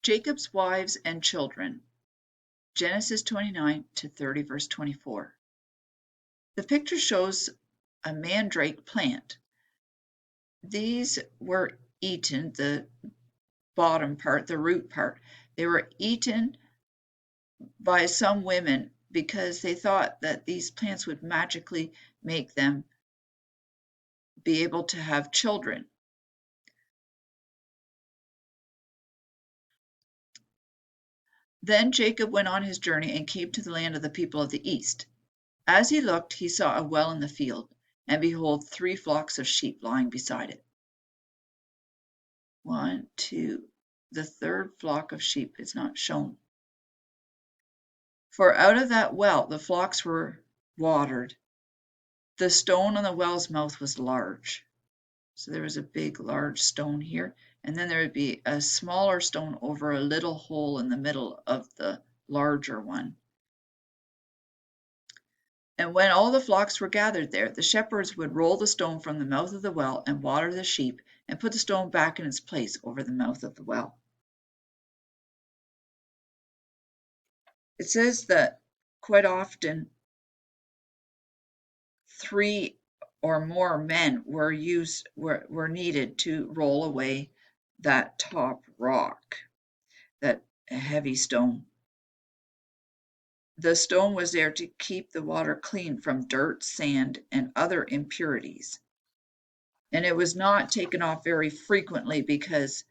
Jacob's wives and children. Genesis 29 to 30, verse 24. The picture shows a mandrake plant. These were eaten, the bottom part, the root part. They were eaten by some women because they thought that these plants would magically make them be able to have children. Then Jacob went on his journey and came to the land of the people of the east. As he looked, he saw a well in the field, and behold, 3 flocks of sheep lying beside it. 1, 2. The third flock of sheep is not shown. For out of that well the flocks were watered. The stone on the well's mouth was large. So there was a big, large stone here, and then there would be a smaller stone over a little hole in the middle of the larger one. And when all the flocks were gathered there, the shepherds would roll the stone from the mouth of the well and water the sheep and put the stone back in its place over the mouth of the well. It says that quite often 3 or more men were needed to roll away that top rock, that heavy stone. The stone was there to keep the water clean from dirt, sand, and other impurities. And it was not taken off very frequently because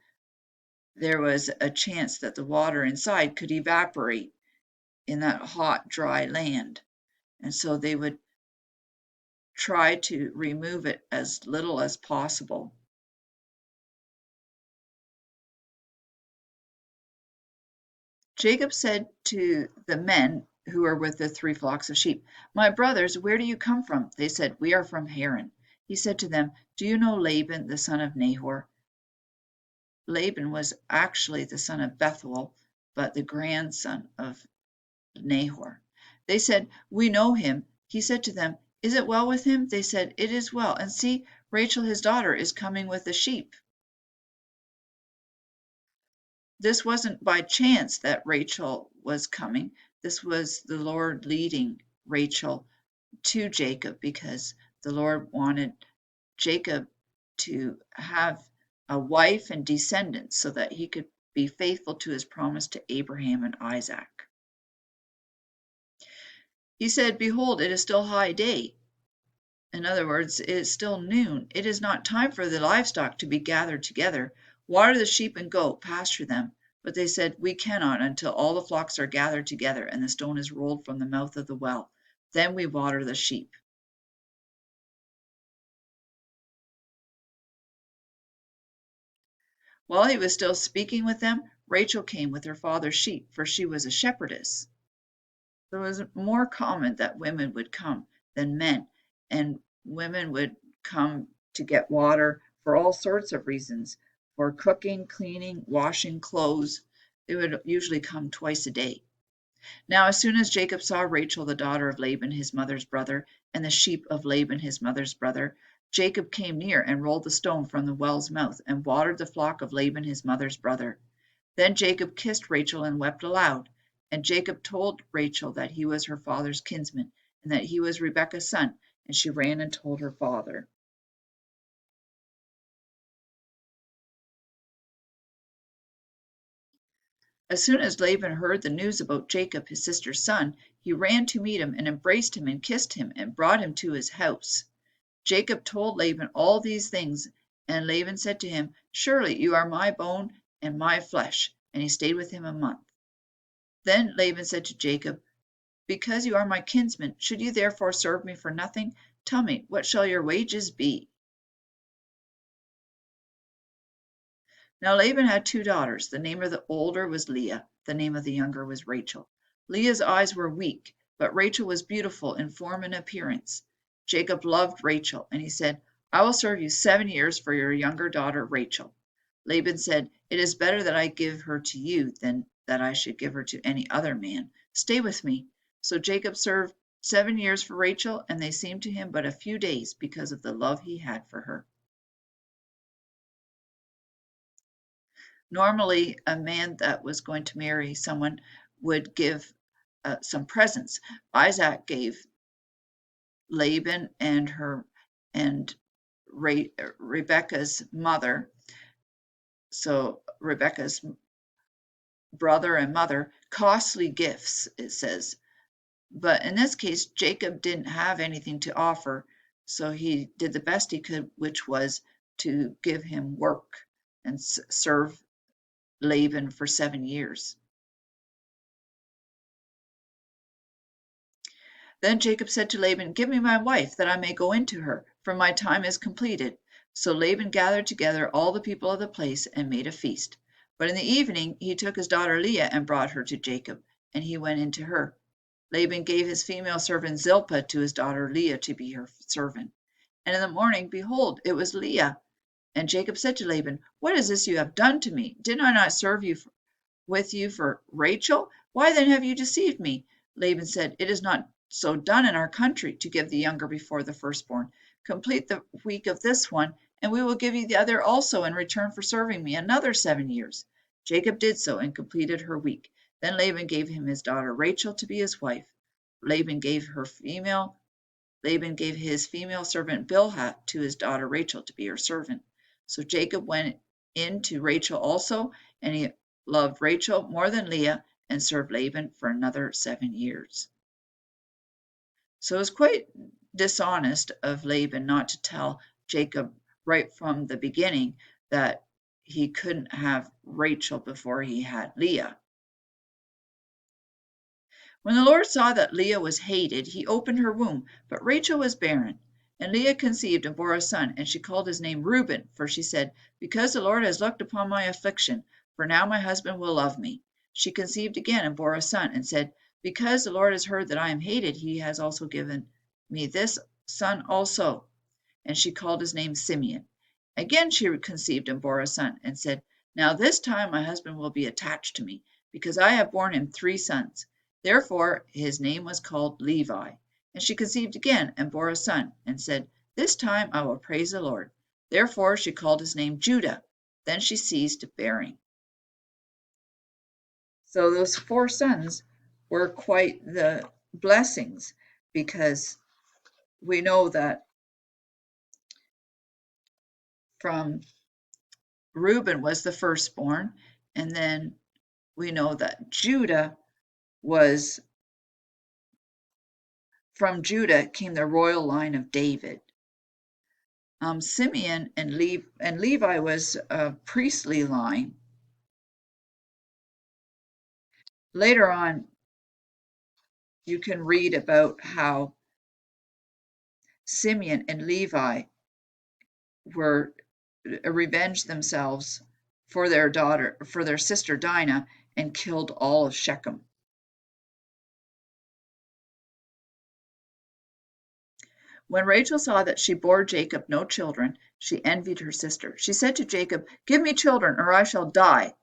there was a chance that the water inside could evaporate in that hot, dry land. And so they would try to remove it as little as possible. Jacob said to the men who were with the 3 flocks of sheep, "My brothers, where do you come from?" They said, "We are from Haran." He said to them, "Do you know Laban, the son of Nahor?" Laban was actually the son of Bethuel, but the grandson of Nahor. They said, "We know him." He said to them, "Is it well with him?" They said, "It is well. And see, Rachel his daughter is coming with the sheep." This wasn't by chance that Rachel was coming. This was the Lord leading Rachel to Jacob because the Lord wanted Jacob to have a wife and descendants so that he could be faithful to his promise to Abraham and Isaac. He said, "Behold, it is still high day." In other words, it is still noon. It is not time for the livestock to be gathered together. Water the sheep and go, pasture them. But they said, "We cannot until all the flocks are gathered together and the stone is rolled from the mouth of the well. Then we water the sheep." While he was still speaking with them, Rachel came with her father's sheep, for she was a shepherdess. It was more common that women would come than men, and women would come to get water for all sorts of reasons, for cooking, cleaning, washing clothes. They would usually come twice a day. Now, as soon as Jacob saw Rachel, the daughter of Laban, his mother's brother, and the sheep of Laban, his mother's brother, Jacob came near and rolled the stone from the well's mouth and watered the flock of Laban, his mother's brother. Then Jacob kissed Rachel and wept aloud. And Jacob told Rachel that he was her father's kinsman, and that he was Rebekah's son, and she ran and told her father. As soon as Laban heard the news about Jacob, his sister's son, he ran to meet him and embraced him and kissed him and brought him to his house. Jacob told Laban all these things, and Laban said to him, "Surely you are my bone and my flesh." And he stayed with him a month. Then Laban said to Jacob, "Because you are my kinsman, should you therefore serve me for nothing? Tell me, what shall your wages be?" Now Laban had 2 daughters. The name of the older was Leah, the name of the younger was Rachel. Leah's eyes were weak, but Rachel was beautiful in form and appearance. Jacob loved Rachel, and he said, "I will serve you 7 years for your younger daughter Rachel." Laban said, "It is better that I give her to you than that I should give her to any other man. Stay with me." So Jacob served 7 years for Rachel, and they seemed to him but a few days because of the love he had for her. Normally, a man that was going to marry someone would give some presents. Isaac gave Laban and Rebecca's mother, so Rebecca's brother and mother, costly gifts, it says. But in this case, Jacob didn't have anything to offer, so he did the best he could, which was to give him work and serve Laban for 7 years. Then Jacob said to Laban, "Give me my wife, that I may go in to her, for my time is completed." So Laban gathered together all the people of the place and made a feast. But in the evening he took his daughter Leah and brought her to Jacob, and he went in to her. Laban gave his female servant Zilpah to his daughter Leah to be her servant. And in the morning, behold, it was Leah. And Jacob said to Laban, "What is this you have done to me? Did I not serve with you for Rachel? Why then have you deceived me?" Laban said, "It is not so done in our country, to give the younger before the firstborn. Complete the week of this one, and we will give you the other also in return for serving me another 7 years." Jacob did so and completed her week. Then Laban gave him his daughter Rachel to be his wife. Laban gave his female servant Bilhah to his daughter Rachel to be her servant. So Jacob went in to Rachel also, and he loved Rachel more than Leah, and served Laban for another 7 years. So it was quite dishonest of Laban not to tell Jacob right from the beginning that he couldn't have Rachel before he had Leah. When the Lord saw that Leah was hated, he opened her womb, but Rachel was barren. And Leah conceived and bore a son, and she called his name Reuben, for she said, "Because the Lord has looked upon my affliction, for now my husband will love me." She conceived again and bore a son, and said, "Because the Lord has heard that I am hated, he has also given me this son also." And she called his name Simeon. Again she conceived and bore a son, and said, "Now this time my husband will be attached to me, because I have borne him 3 sons." Therefore his name was called Levi. And she conceived again and bore a son, and said, "This time I will praise the Lord." Therefore she called his name Judah. Then she ceased bearing. So those 4 sons were quite the blessings, because we know that from Reuben was the firstborn, and then we know that from Judah came the royal line of David. Simeon and Levi was a priestly line. Later on, you can read about how Simeon and Levi were revenged themselves for their sister Dinah, and killed all of Shechem. When Rachel saw that she bore Jacob no children, she envied her sister. She said to Jacob, "Give me children, or I shall die."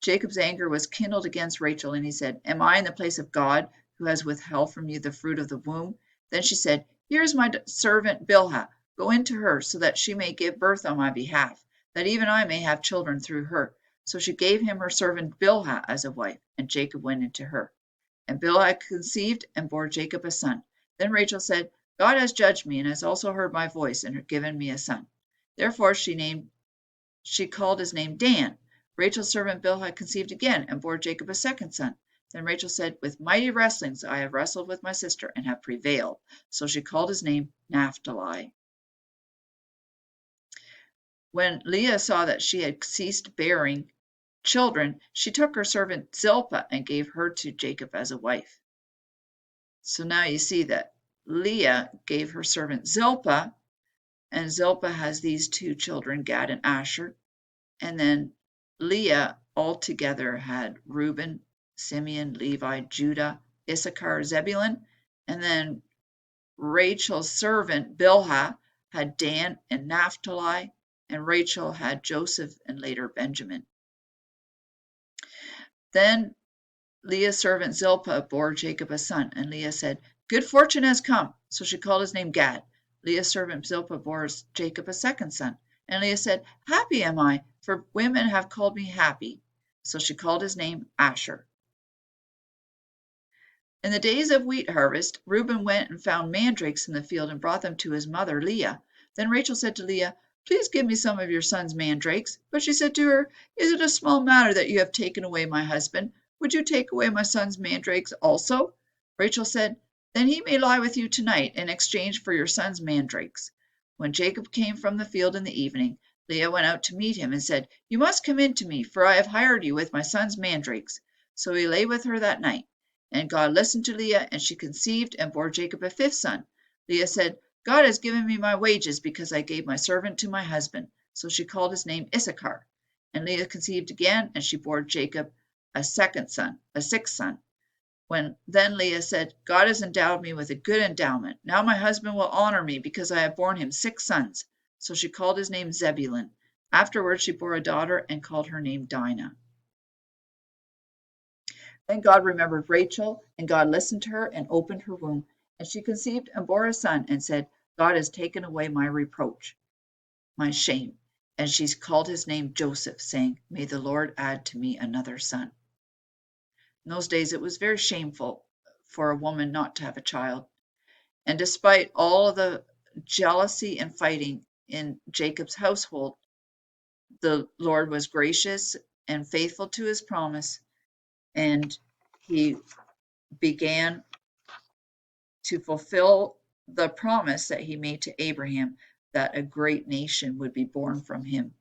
Jacob's anger was kindled against Rachel, and he said, "Am I in the place of God, who has withheld from you the fruit of the womb?" Then she said, "Here is my servant Bilhah. Go in to her, so that she may give birth on my behalf, that even I may have children through her." So she gave him her servant Bilhah as a wife, and Jacob went in to her. And Bilhah conceived and bore Jacob a son. Then Rachel said, "God has judged me, and has also heard my voice, and given me a son." Therefore she called his name Dan. Rachel's servant Bilhah conceived again and bore Jacob a second son. Then Rachel said, "With mighty wrestlings I have wrestled with my sister, and have prevailed." So she called his name Naphtali. When Leah saw that she had ceased bearing children, she took her servant Zilpah and gave her to Jacob as a wife. So now you see that Leah gave her servant Zilpah, and Zilpah has these 2 children, Gad and Asher. And then Leah altogether had Reuben, Simeon, Levi, Judah, Issachar, Zebulun. And then Rachel's servant Bilhah had Dan and Naphtali, and Rachel had Joseph and later Benjamin. Then Leah's servant Zilpah bore Jacob a son, and Leah said, "Good fortune has come." So she called his name Gad. Leah's servant Zilpah bore Jacob a second son, And Leah said, Happy am I, for women have called me happy. So she called his name Asher. In the days of wheat harvest, Reuben went and found mandrakes in the field and brought them to his mother Leah. Then Rachel said to Leah, Please give me some of your son's mandrakes. But she said to her, Is it a small matter that you have taken away my husband? Would you take away my son's mandrakes also? Rachel said, Then he may lie with you tonight in exchange for your son's mandrakes. When Jacob came from the field in the evening, Leah went out to meet him and said, You must come in to me, for I have hired you with my son's mandrakes. So he lay with her that night. And God listened to Leah, and she conceived and bore Jacob a fifth son. Leah said, God has given me my wages because I gave my servant to my husband. So she called his name Issachar. And Leah conceived again, and she bore Jacob a sixth son. Then Leah said, God has endowed me with a good endowment. Now my husband will honor me because I have borne him 6 sons. So she called his name Zebulun. Afterwards she bore a daughter and called her name Dinah. Then God remembered Rachel, and God listened to her and opened her womb. And she conceived and bore a son and said, God has taken away my reproach, my shame. And she called his name Joseph, saying, May the Lord add to me another son. In those days, it was very shameful for a woman not to have a child. And despite all of the jealousy and fighting in Jacob's household, the Lord was gracious and faithful to his promise, and he began to fulfill the promise that he made to Abraham that a great nation would be born from him.